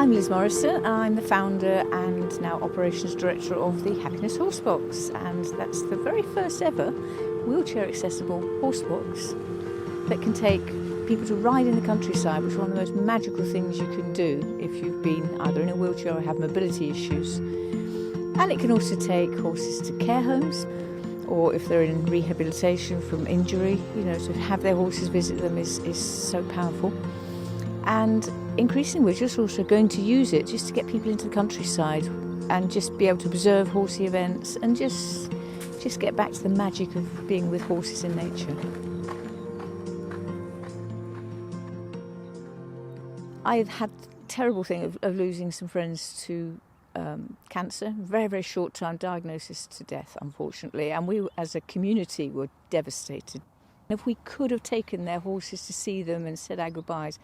I'm Liz Morrison. I'm the founder and now operations director of the Happiness Horsebox, and that's the very first ever wheelchair accessible horsebox that can take people to ride in the countryside, which is one of the most magical things you can do if you've been either in a wheelchair or have mobility issues. And it can also take horses to care homes, or if they're in rehabilitation from injury, to have their horses visit them is so powerful. And increasingly we're just also going to use it just to get people into the countryside and just be able to observe horsey events and just get back to the magic of being with horses in nature. I've had the terrible thing of losing some friends to cancer, very, very short time diagnosis to death, unfortunately, and we as a community were devastated. If we could have taken their horses to see them and said our goodbyes,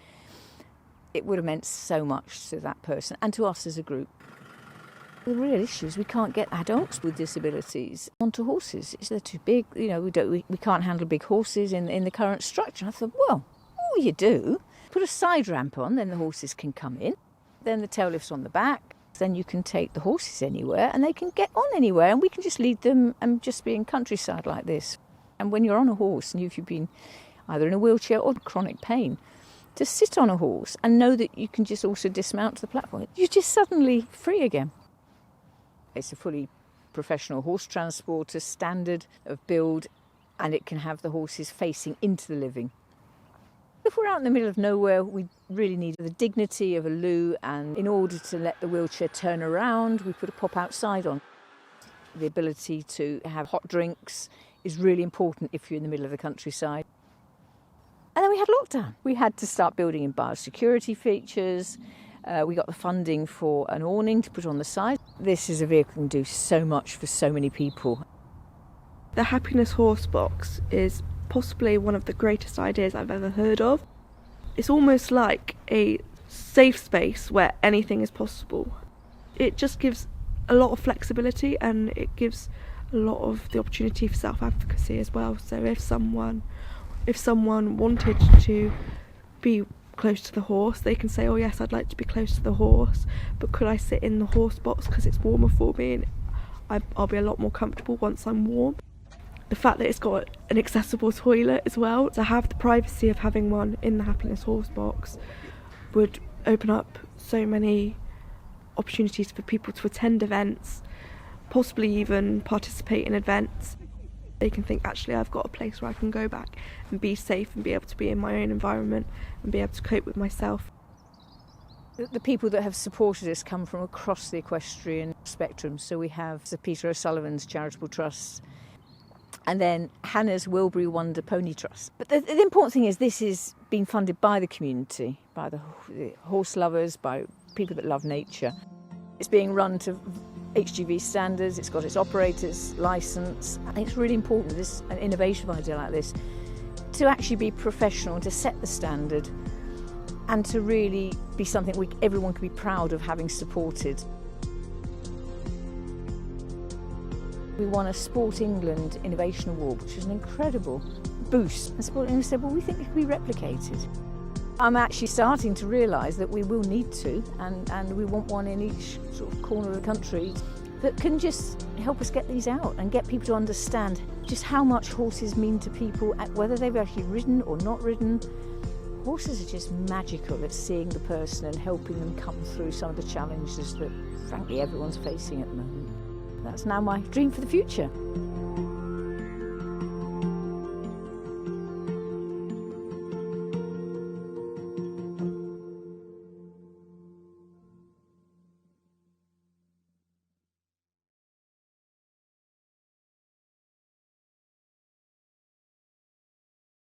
it would have meant so much to that person and to us as a group. The real issue is we can't get adults with disabilities onto horses. They're too big, we can't handle big horses in the current structure. And I thought, well, all you do, put a side ramp on, then the horses can come in, then the tail lifts on the back, then you can take the horses anywhere and they can get on anywhere and we can just lead them and just be in countryside like this. And when you're on a horse and if you've been either in a wheelchair or chronic pain, to sit on a horse and know that you can just also dismount to the platform, you're just suddenly free again. It's a fully professional horse transporter, standard of build, and it can have the horses facing into the living. If we're out in the middle of nowhere, we really need the dignity of a loo, and in order to let the wheelchair turn around, we put a pop outside on. The ability to have hot drinks is really important if you're in the middle of the countryside. And then we had lockdown. We had to start building in biosecurity features. We got the funding for an awning to put on the side. This is a vehicle that can do so much for so many people. The Happiness Horsebox is possibly one of the greatest ideas I've ever heard of. It's almost like a safe space where anything is possible. It just gives a lot of flexibility and it gives a lot of the opportunity for self-advocacy as well. So if someone wanted to be close to the horse, they can say, oh yes, I'd like to be close to the horse, but could I sit in the horse box because it's warmer for me and I'll be a lot more comfortable once I'm warm. The fact that it's got an accessible toilet as well, to have the privacy of having one in the Happiness Horsebox would open up so many opportunities for people to attend events, possibly even participate in events. They can think, actually, I've got a place where I can go back and be safe and be able to be in my own environment and be able to cope with myself. The people that have supported us come from across the equestrian spectrum. So we have Sir Peter O'Sullivan's Charitable Trust, and then Hannah's Wilbury Wonder Pony Trust. But the important thing is this is being funded by the community, by the horse lovers, by people that love nature. It's being run to HGV standards, it's got its operator's licence. I think it's really important, an innovative idea like this, to actually be professional and to set the standard and to really be something everyone can be proud of having supported. We won a Sport England Innovation Award, which was an incredible boost. And Sport England said, well, we think it can be replicated. I'm actually starting to realise that we will need to, and we want one in each sort of corner of the country that can just help us get these out and get people to understand just how much horses mean to people, whether they've actually ridden or not ridden. Horses are just magical at seeing the person and helping them come through some of the challenges that, frankly, everyone's facing at the moment. That's now my dream for the future.